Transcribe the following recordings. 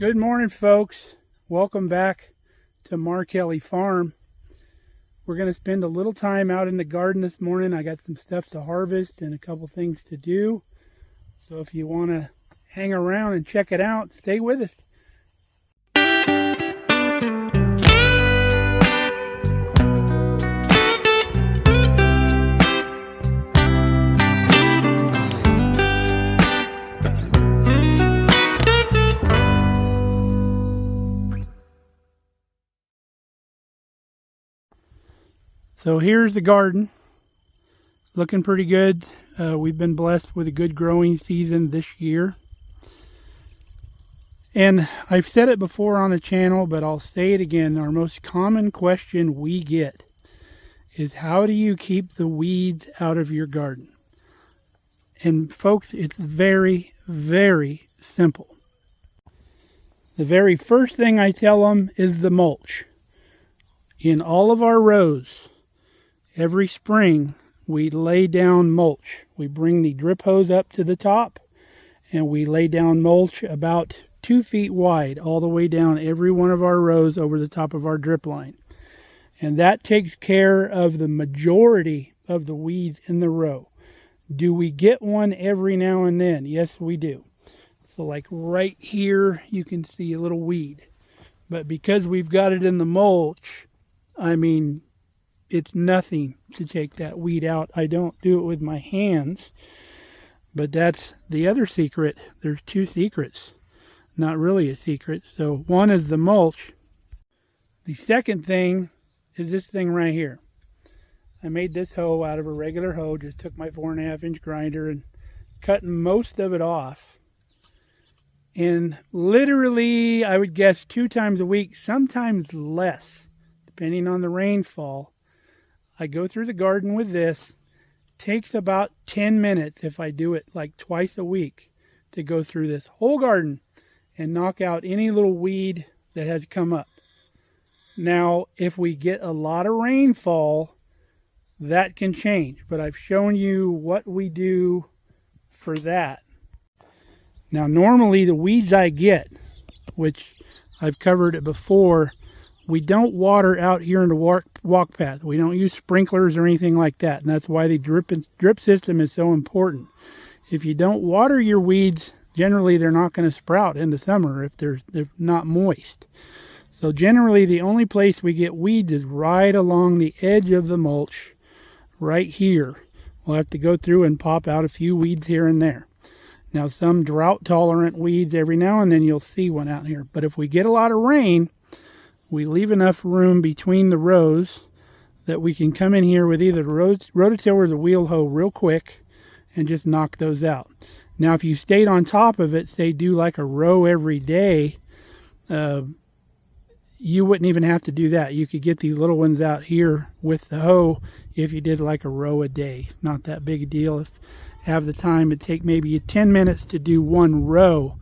Good morning, folks. Welcome back to Markelly Farm. We're going to spend a little time out in the garden this morning. I got some stuff to harvest and a couple things to do. So if you want to hang around and check it out, stay with us. So here's the garden, looking pretty good. We've been blessed with a good growing season this year. And I've said it before on the channel, but I'll say it again. Our most common question we get is, how do you keep the weeds out of your garden? And folks, it's very, very simple. The very first thing I tell them is the mulch. In all of our rows, every spring, we lay down mulch. We bring the drip hose up to the top, and we lay down mulch about 2 feet wide all the way down every one of our rows over the top of our drip line. And that takes care of the majority of the weeds in the row. Do we get one every now and then? Yes, we do. So like right here, you can see a little weed. But because we've got it in the mulch, it's nothing to take that weed out. I don't do it with my hands, but that's the other secret. There's two secrets, not really a secret. So one is the mulch. The second thing is this thing right here. I made this hoe out of a regular hoe, just took my 4.5-inch grinder and cut most of it off. And literally, I would guess 2 times a week, sometimes less, depending on the rainfall, I go through the garden with this. Takes about 10 minutes if I do it like twice a week to go through this whole garden and knock out any little weed that has come up. Now, if we get a lot of rainfall, that can change, but I've shown you what we do for that. Now, normally the weeds I get, which I've covered it before, we don't water out here in the walk path. We don't use sprinklers or anything like that. And that's why the drip system is so important. If you don't water your weeds, generally they're not going to sprout in the summer if they're not moist. So generally the only place we get weeds is right along the edge of the mulch, right here. We'll have to go through and pop out a few weeds here and there. Now some drought tolerant weeds, every now and then you'll see one out here. But if we get a lot of rain, we leave enough room between the rows that we can come in here with either the rototiller or the wheel hoe real quick and just knock those out. Now, if you stayed on top of it, say do like a row every day, you wouldn't even have to do that. You could get these little ones out here with the hoe if you did like a row a day. Not that big a deal. If you have the time, it'd take maybe 10 minutes to do one row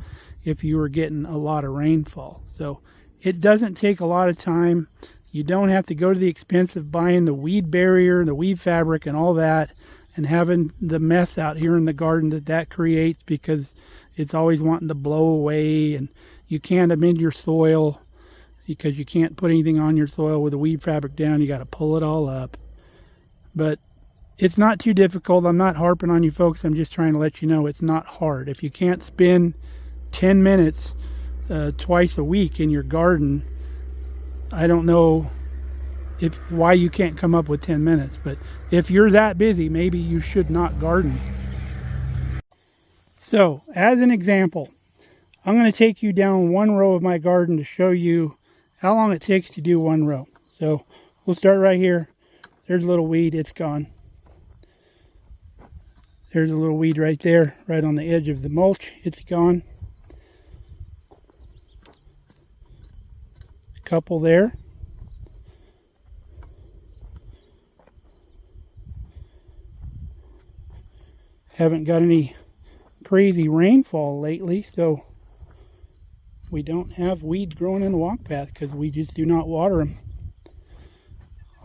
if you were getting a lot of rainfall. So it doesn't take a lot of time. You don't have to go to the expense of buying the weed barrier, the weed fabric, and all that, and having the mess out here in the garden that creates, because it's always wanting to blow away, and you can't amend your soil because you can't put anything on your soil with the weed fabric down. You got to pull it all up. But it's not too difficult. I'm not harping on you folks. I'm just trying to let you know it's not hard. If you can't spend 10 minutes twice a week in your garden, I don't know why you can't come up with 10 minutes, but if you're that busy, maybe you should not garden. So, as an example, I'm going to take you down one row of my garden to show you how long it takes to do one row. So, we'll start right here. There's a little weed, it's gone. There's a little weed right there, right on the edge of the mulch, it's gone. Couple there. Haven't got any crazy rainfall lately, so we don't have weeds growing in the walk path because we just do not water them.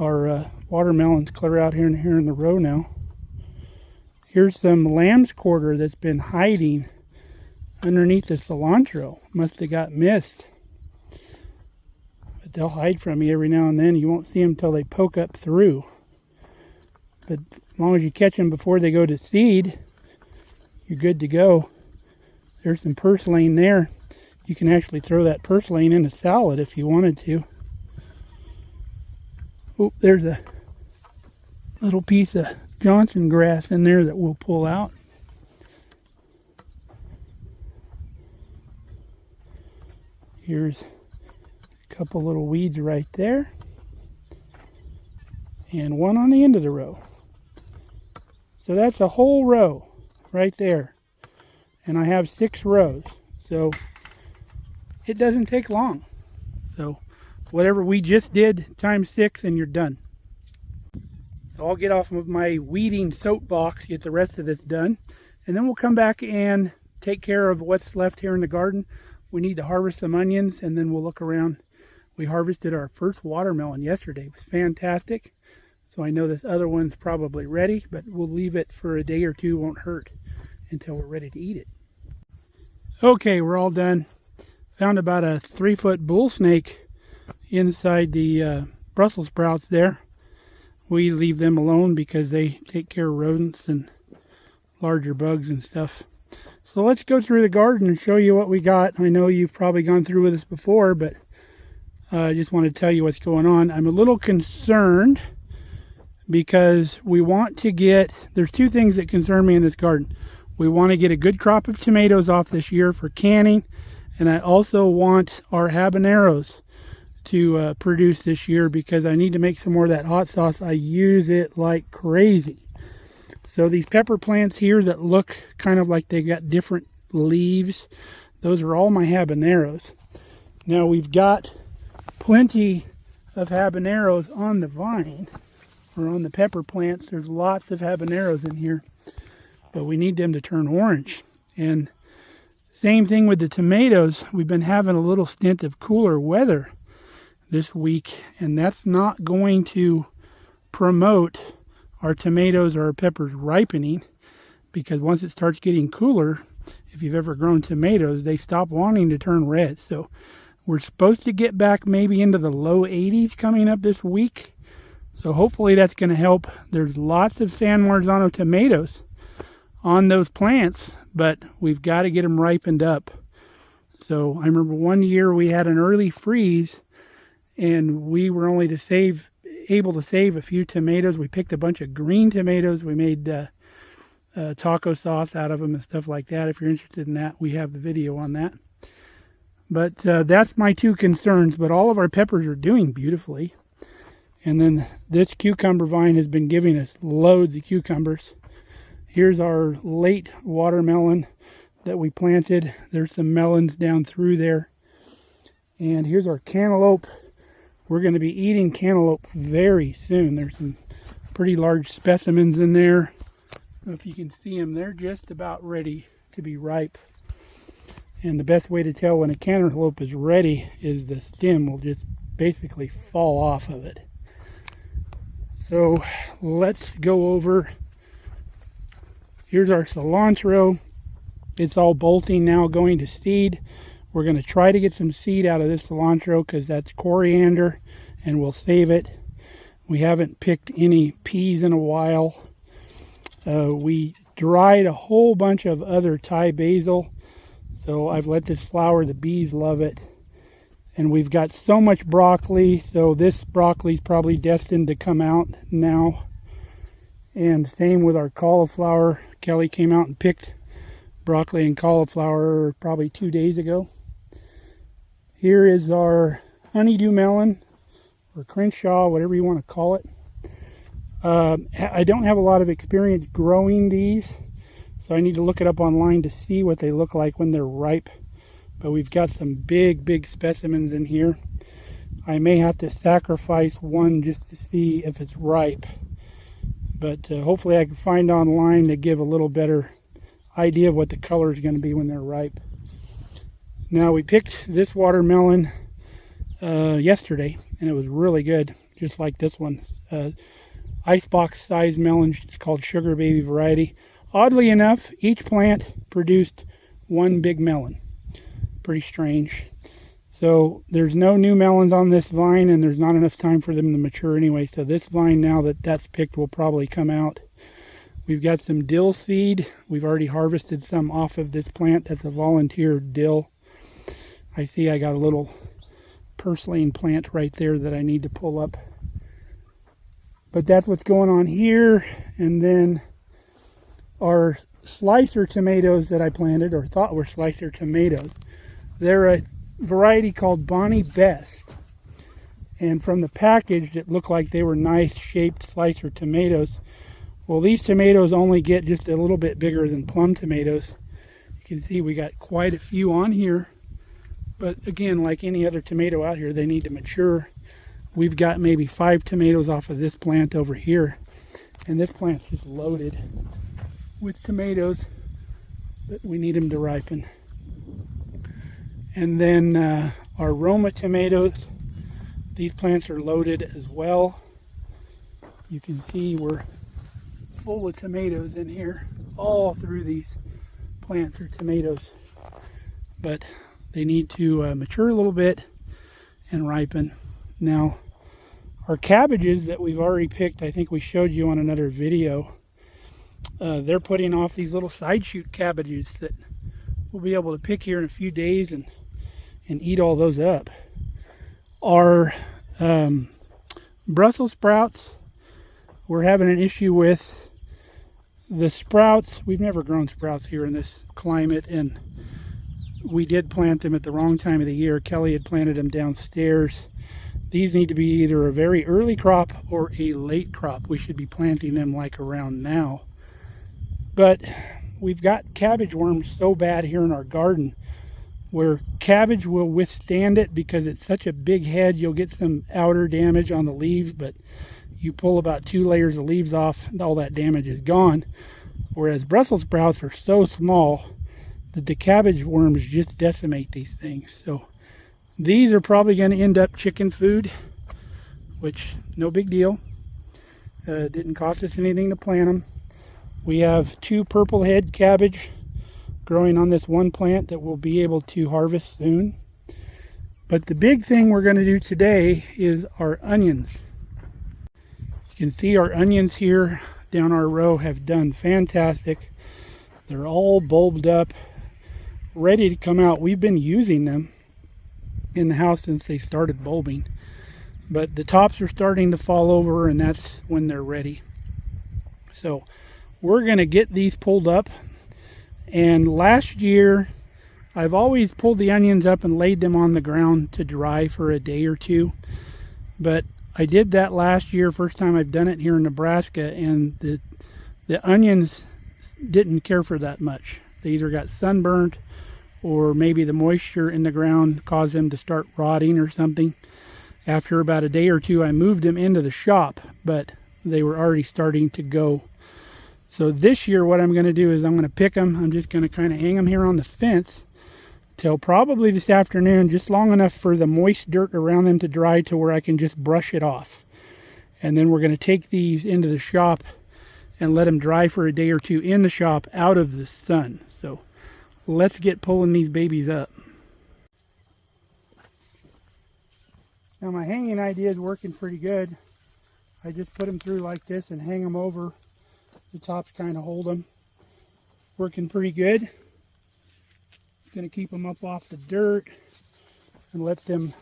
Our watermelon's clear out here in the row now. Here's some lamb's quarter that's been hiding underneath the cilantro. Must have got missed. But they'll hide from you every now and then. You won't see them until they poke up through. But as long as you catch them before they go to seed, you're good to go. There's some purslane there. You can actually throw that purslane in a salad if you wanted to. Oh, there's a little piece of Johnson grass in there that we'll pull out. Here's a couple little weeds right there. And one on the end of the row. So that's a whole row right there. And I have 6 rows. So it doesn't take long. So whatever we just did times 6 and you're done. So I'll get off of my weeding soapbox, get the rest of this done. And then we'll come back and take care of what's left here in the garden. We need to harvest some onions and then we'll look around. We harvested our first watermelon yesterday. It was fantastic. So I know this other one's probably ready, but we'll leave it for a day or two. Won't hurt until we're ready to eat it. Okay, we're all done. Found about a 3-foot bull snake inside the Brussels sprouts there. We leave them alone because they take care of rodents and larger bugs and stuff. So let's go through the garden and show you what we got. I know you've probably gone through with this before, but I just want to tell you what's going on. I'm a little concerned because we want to get, there's 2 things that concern me in this garden. We want to get a good crop of tomatoes off this year for canning, and I also want our habaneros to produce this year because I need to make some more of that hot sauce. I use it like crazy. So these pepper plants here that look kind of like they got different leaves, those are all my habaneros. Now we've got plenty of habaneros on the vine, or on the pepper plants. There's lots of habaneros in here, but we need them to turn orange. And same thing with the tomatoes. We've been having a little stint of cooler weather this week, and that's not going to promote our tomatoes or our peppers ripening, because once it starts getting cooler, if you've ever grown tomatoes, they stop wanting to turn red. So we're supposed to get back maybe into the low 80s coming up this week. So hopefully that's going to help. There's lots of San Marzano tomatoes on those plants, but we've got to get them ripened up. So I remember one year we had an early freeze and we were only able to save a few tomatoes. We picked a bunch of green tomatoes. We made taco sauce out of them and stuff like that. If you're interested in that, we have the video on that. But that's my 2 concerns. But all of our peppers are doing beautifully. And then this cucumber vine has been giving us loads of cucumbers. Here's our late watermelon that we planted. There's some melons down through there. And here's our cantaloupe. We're going to be eating cantaloupe very soon. There's some pretty large specimens in there. I don't know if you can see them. They're just about ready to be ripe. And the best way to tell when a cantaloupe is ready is the stem will just basically fall off of it. So let's go over. Here's our cilantro. It's all bolting now, going to seed. We're going to try to get some seed out of this cilantro because that's coriander, and we'll save it. We haven't picked any peas in a while. We dried a whole bunch of other Thai basil, so I've let this flower. The bees love it. And we've got so much broccoli, so this broccoli is probably destined to come out now. And same with our cauliflower. Kelly came out and picked broccoli and cauliflower probably 2 days ago. Here is our honeydew melon, or Crenshaw, whatever you want to call it. I don't have a lot of experience growing these, so I need to look it up online to see what they look like when they're ripe. But we've got some big specimens in here. I may have to sacrifice one just to see if it's ripe. But hopefully I can find online to give a little better idea of what the color is going to be when they're ripe. Now we picked this watermelon yesterday, and it was really good, just like this one. Icebox size melon. It's called Sugar Baby variety. Oddly enough, each plant produced one big melon. Pretty strange. So there's no new melons on this vine, and there's not enough time for them to mature anyway. So this vine, now that that's picked, will probably come out. We've got some dill seed. We've already harvested some off of this plant. That's a volunteer dill. I see I got a little purslane plant right there that I need to pull up. But that's what's going on here. And then our slicer tomatoes that I planted, or thought were slicer tomatoes, they're a variety called Bonnie Best. And from the package, it looked like they were nice shaped slicer tomatoes. Well, these tomatoes only get just a little bit bigger than plum tomatoes. You can see we got quite a few on here. But again, like any other tomato out here, they need to mature. We've got maybe 5 tomatoes off of this plant over here. And this plant's just loaded with tomatoes, but we need them to ripen. And then our Roma tomatoes, these plants are loaded as well. You can see we're full of tomatoes in here. All through these plants are tomatoes, but they need to mature a little bit and ripen. Now, our cabbages that we've already picked, I think we showed you on another video, they're putting off these little side shoot cabbages that we'll be able to pick here in a few days and eat all those up. Our Brussels sprouts, we're having an issue with the sprouts. We've never grown sprouts here in this climate, and we did plant them at the wrong time of the year. Kelly had planted them downstairs. These need to be either a very early crop or a late crop. We should be planting them like around now. But we've got cabbage worms so bad here in our garden, where cabbage will withstand it because it's such a big head. You'll get some outer damage on the leaves, but you pull about 2 layers of leaves off, all that damage is gone. Whereas Brussels sprouts are so small that the cabbage worms just decimate these things. So these are probably going to end up chicken food, which no big deal. Didn't cost us anything to plant them. We have 2 purple head cabbage growing on this one plant that we'll be able to harvest soon. But the big thing we're going to do today is our onions. You can see our onions here down our row have done fantastic. They're all bulbed up, ready to come out. We've been using them in the house since they started bulbing. But the tops are starting to fall over, and that's when they're ready. So we're going to get these pulled up. And last year, I've always pulled the onions up and laid them on the ground to dry for a day or 2. But I did that last year, first time I've done it here in Nebraska, and the onions didn't care for that much. They either got sunburnt, or maybe the moisture in the ground caused them to start rotting or something. After about a day or 2, I moved them into the shop, but they were already starting to go. So this year what I'm going to do is I'm going to pick them. I'm just going to kind of hang them here on the fence till probably this afternoon, just long enough for the moist dirt around them to dry to where I can just brush it off. And then we're going to take these into the shop and let them dry for a day or 2 in the shop out of the sun. So let's get pulling these babies up. Now my hanging idea is working pretty good. I just put them through like this and hang them over. The tops kind of hold them. Working pretty good. Going to keep them up off the dirt and let them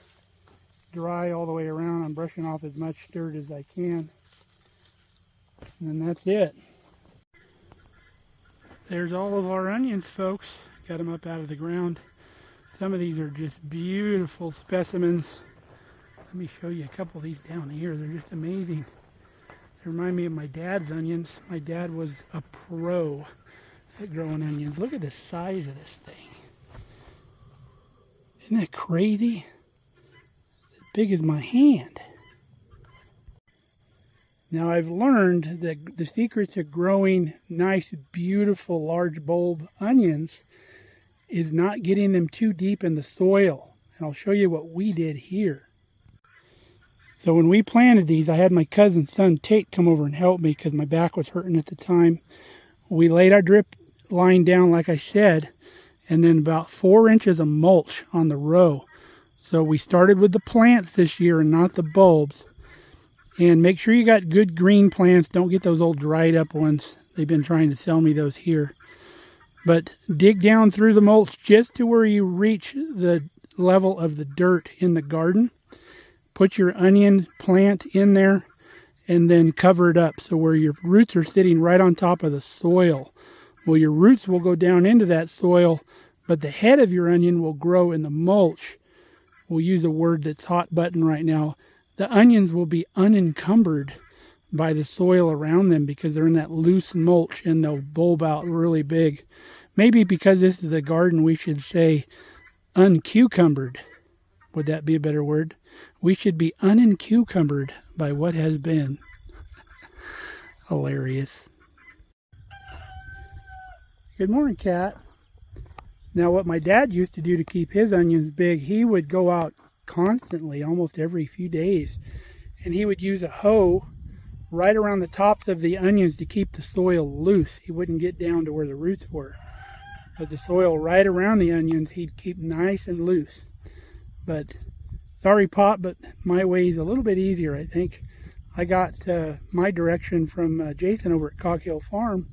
dry all the way around. I'm brushing off as much dirt as I can. And then that's it. There's all of our onions, folks. Got them up out of the ground. Some of these are just beautiful specimens. Let me show you a couple of these down here. They're just amazing. They remind me of my dad's onions. My dad was a pro at growing onions. Look at the size of this thing. Isn't that crazy? It's as big as my hand. Now I've learned that the secret to growing nice, beautiful, large bulb onions is not getting them too deep in the soil. And I'll show you what we did here. So when we planted these, I had my cousin's son Tate come over and help me because my back was hurting at the time. We laid our drip line down like I said, and then about 4 inches of mulch on the row. So we started with the plants this year and not the bulbs. And make sure you got good green plants. Don't get those old dried up ones. They've been trying to sell me those here. But dig down through the mulch just to where you reach the level of the dirt in the garden. Put your onion plant in there and then cover it up so where your roots are sitting right on top of the soil. Well, your roots will go down into that soil, but the head of your onion will grow in the mulch. We'll use a word that's hot button right now. The onions will be unencumbered by the soil around them because they're in that loose mulch and they'll bulb out really big. Maybe because this is a garden, we should say uncucumbered. Would that be a better word? We should be unencumbered by what has been. Hilarious. Good morning, Cat. Now, what my dad used to do to keep his onions big, he would go out constantly, almost every few days, and he would use a hoe right around the tops of the onions to keep the soil loose. He wouldn't get down to where the roots were. But the soil right around the onions, he'd keep nice and loose. But sorry, Pop, but my way is a little bit easier, I think. I got my direction from Jason over at Markelly Farm.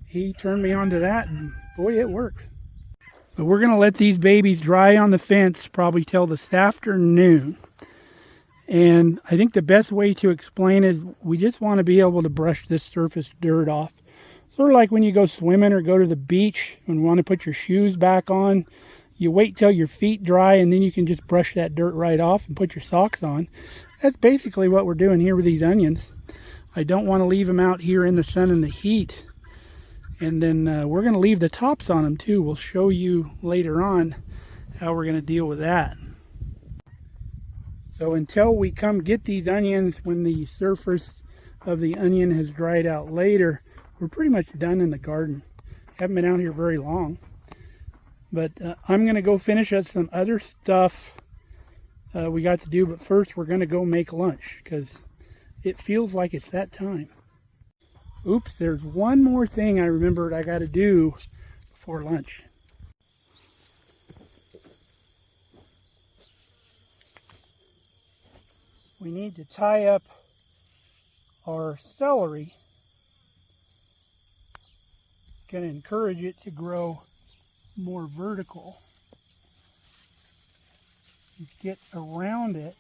He turned me on to that, and boy, it works. But we're going to let these babies dry on the fence probably till this afternoon. And I think the best way to explain it, we just want to be able to brush this surface dirt off. Sort of like when you go swimming or go to the beach and want to put your shoes back on. You wait till your feet dry and then you can just brush that dirt right off and put your socks on. That's basically what we're doing here with these onions. I don't want to leave them out here in the sun and the heat. And then we're going to leave the tops on them too. We'll show you later on how we're going to deal with that. So until we come get these onions, when the surface of the onion has dried out later, we're pretty much done in the garden. Haven't been out here very long. But I'm going to go finish up some other stuff we got to do. But first we're going to go make lunch because it feels like it's that time. Oops, there's one more thing I remembered I got to do before lunch. We need to tie up our celery. Going to encourage it to grow more vertical. You get around it,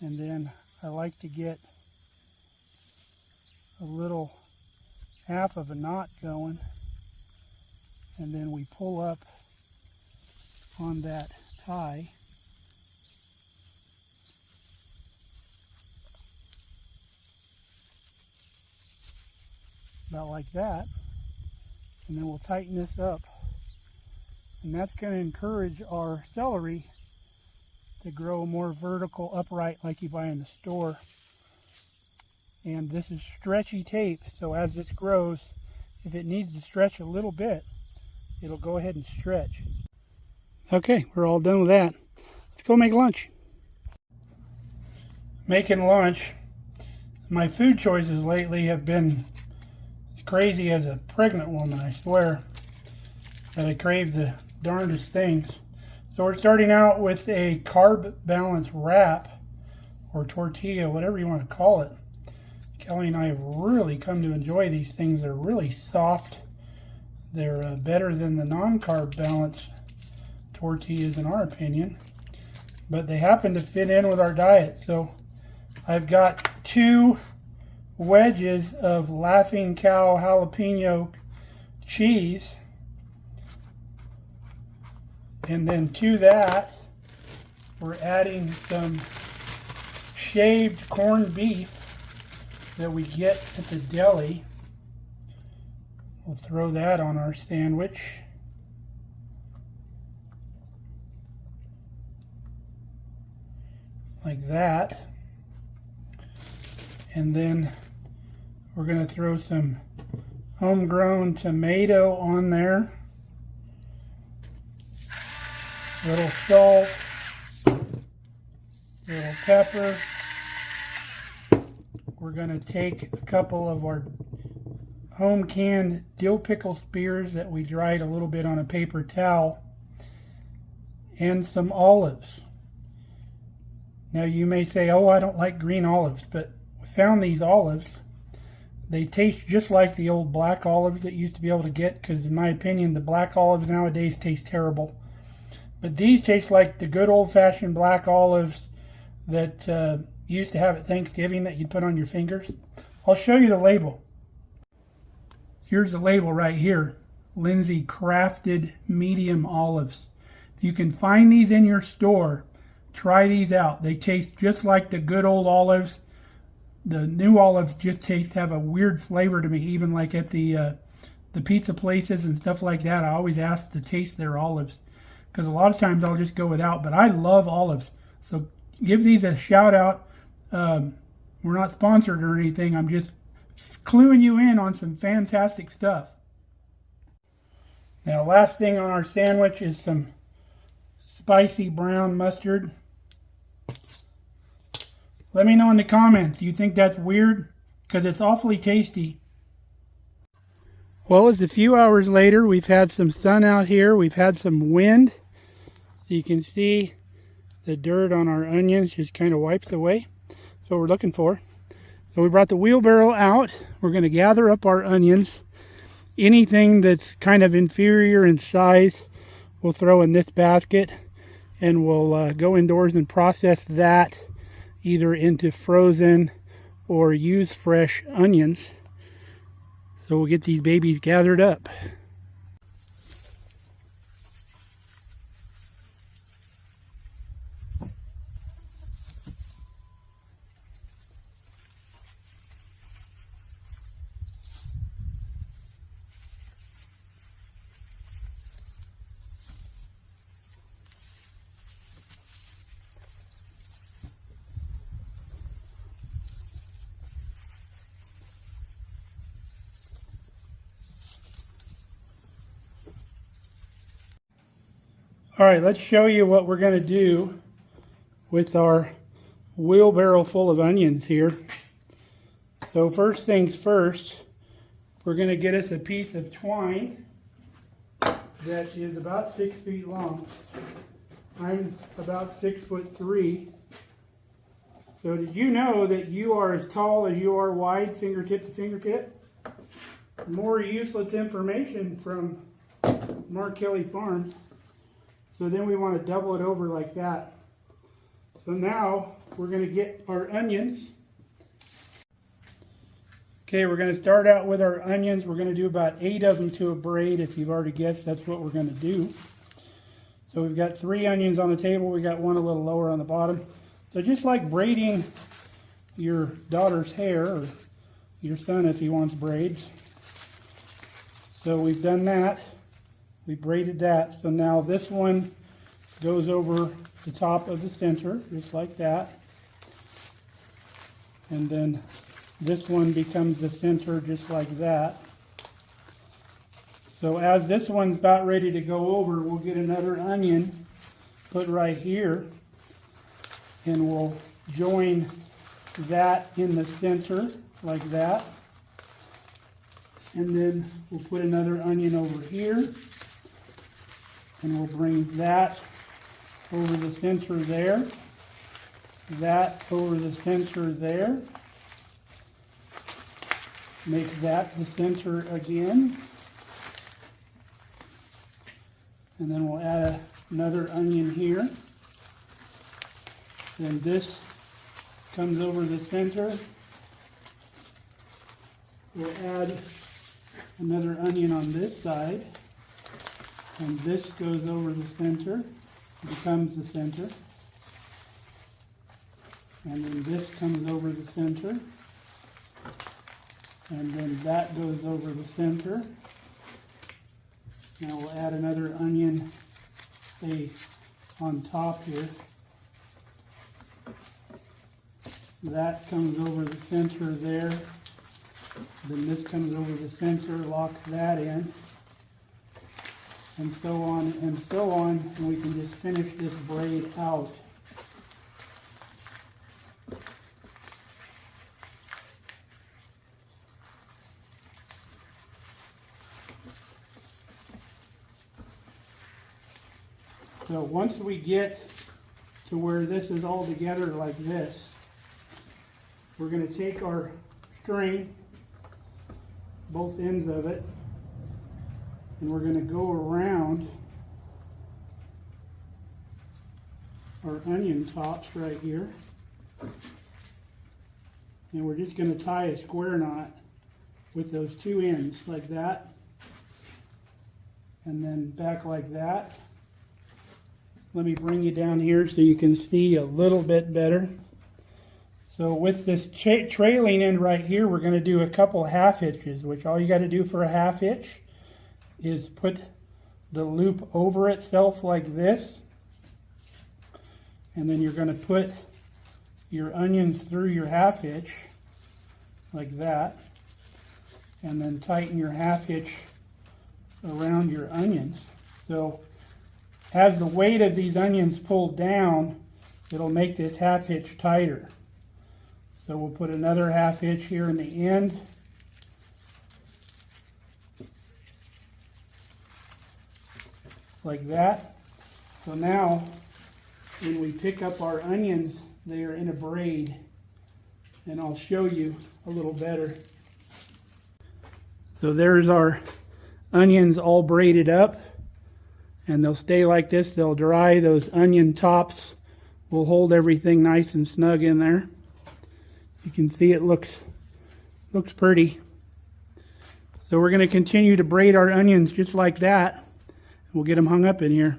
and then I like to get a little half of a knot going, and then we pull up on that tie. About like that. And then we'll tighten this up. And that's going to encourage our celery to grow more vertical, upright like you buy in the store. And this is stretchy tape, so as this grows, if it needs to stretch a little bit, it'll go ahead and stretch. Okay, we're all done with that. Let's go make lunch. Making lunch. My food choices lately have been crazy as a pregnant woman, I swear, that I crave the darndest things. So we're starting out with a carb balance wrap or tortilla, whatever you want to call it. Kelly and I have really come to enjoy these things. They're really soft. They're better than the non-carb balance tortillas in our opinion, but they happen to fit in with our diet. So I've got 2 wedges of Laughing Cow jalapeno cheese, and then to that we're adding some shaved corned beef that we get at the deli. We'll throw that on our sandwich. Like that. And then we're going to throw some homegrown tomato on there. A little salt. A little pepper. We're going to take a couple of our home canned dill pickle spears that we dried a little bit on a paper towel, and some olives. Now you may say, oh, I don't like green olives, but we found these olives. They taste just like the old black olives that you used to be able to get, because in my opinion the black olives nowadays taste terrible. But these taste like the good old-fashioned black olives that you used to have at Thanksgiving that you'd put on your fingers. I'll show you the label. Here's the label right here. Lindsay Crafted Medium Olives. If you can find these in your store, try these out. They taste just like the good old olives. The new olives just have a weird flavor to me, even like at the pizza places and stuff like that. I always ask to taste their olives, because a lot of times I'll just go without, but I love olives. So give these a shout out. We're not sponsored or anything. I'm just cluing you in on some fantastic stuff. Now, last thing on our sandwich is some spicy brown mustard. Let me know in the comments, do you think that's weird? Because it's awfully tasty. Well, it's a few hours later. We've had some sun out here. We've had some wind. So you can see the dirt on our onions just kind of wipes away. That's what we're looking for. So we brought the wheelbarrow out. We're going to gather up our onions. Anything that's kind of inferior in size, we'll throw in this basket, and we'll go indoors and process that either into frozen or use fresh onions. So we'll get these babies gathered up. All right, let's show you what we're going to do with our wheelbarrow full of onions here. So first things first, we're going to get us a piece of twine that is about 6 feet long. I'm about 6'3". So did you know that you are as tall as you are wide, fingertip to fingertip? More useless information from Markelly Farm. So then we want to double it over like that. So now we're going to get our onions. Okay, we're going to start out with our onions. We're going to do about 8 of them to a braid. If you've already guessed, that's what we're going to do. So we've got 3 onions on the table. We got one a little lower on the bottom. So just like braiding your daughter's hair, or your son if he wants braids. So we've done that. We braided that. So now this one goes over the top of the center, just like that. And then this one becomes the center, just like that. So as this one's about ready to go over, we'll get another onion, put right here, and we'll join that in the center, like that. And then we'll put another onion over here. And we'll bring that over the center there, that over the center there, make that the center again, and then we'll add another onion here. Then this comes over the center. We'll add another onion on this side. And this goes over the center, becomes the center. And then this comes over the center. And then that goes over the center. Now we'll add another onion, say, on top here. That comes over the center there. Then this comes over the center, locks that in. And so on and so on, and we can just finish this braid out. So once we get to where this is all together like this, we're going to take our string, both ends of it, and we're going to go around our onion tops right here. And we're just going to tie a square knot with those two ends like that, and then back like that. Let me bring you down here so you can see a little bit better. So with this trailing end right here, we're going to do a couple half hitches, which all you got to do for a half hitch is put the loop over itself like this, and then you're going to put your onions through your half hitch like that, and then tighten your half hitch around your onions. So as the weight of these onions pulled down, it'll make this half hitch tighter. So we'll put another half hitch here in the end. Like that. So now when we pick up our onions, they are in a braid, and I'll show you a little better. So there's our onions all braided up, and they'll stay like this. They'll dry. Those onion tops will hold everything nice and snug in there. You can see it looks pretty. So we're going to continue to braid our onions just like that. We'll get them hung up in here.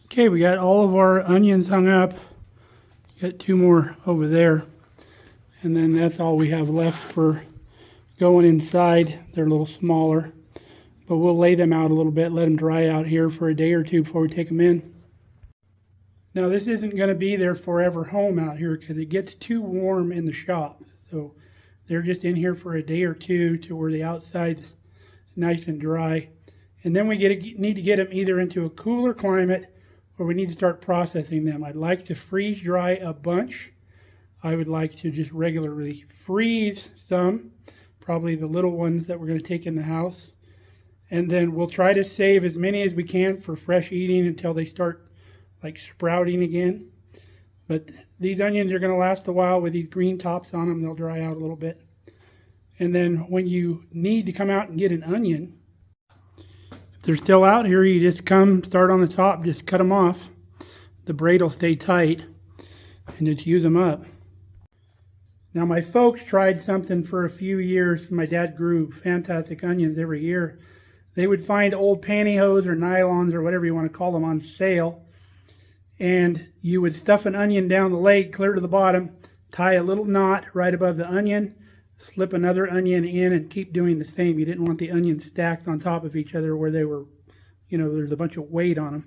Okay, we got all of our onions hung up. Got two more over there. And then that's all we have left for going inside. They're a little smaller. But we'll lay them out a little bit, let them dry out here for a day or two before we take them in. Now this isn't going to be their forever home out here because it gets too warm in the shop. So they're just in here for a day or two to where the outside's nice and dry. And then we need to get them either into a cooler climate or we need to start processing them. I'd like to freeze dry a bunch. I would like to just regularly freeze some, probably the little ones that we're going to take in the house. And then we'll try to save as many as we can for fresh eating until they start like sprouting again. But these onions are going to last a while with these green tops on them. They'll dry out a little bit. And then when you need to come out and get an onion, if they're still out here, you just come, start on the top, just cut them off. The braid will stay tight, and just use them up. Now my folks tried something for a few years. My dad grew fantastic onions every year. They would find old pantyhose or nylons or whatever you want to call them on sale, and you would stuff an onion down the leg clear to the bottom, tie a little knot right above the onion, slip another onion in, and keep doing the same. You didn't want the onions stacked on top of each other where they were, there's a bunch of weight on them.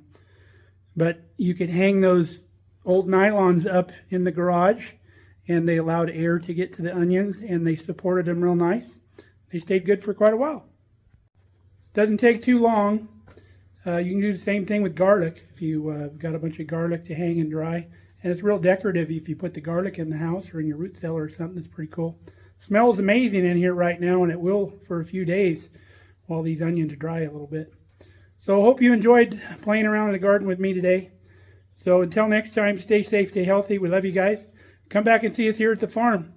But you could hang those old nylons up in the garage, and they allowed air to get to the onions, and they supported them real nice. They stayed good for quite a while. Doesn't take too long. You can do the same thing with garlic if you got a bunch of garlic to hang and dry. And it's real decorative if you put the garlic in the house or in your root cellar or something. It's pretty cool. Smells amazing in here right now, and it will for a few days while these onions dry a little bit. So I hope you enjoyed playing around in the garden with me today. So until next time, stay safe, stay healthy. We love you guys. Come back and see us here at the farm.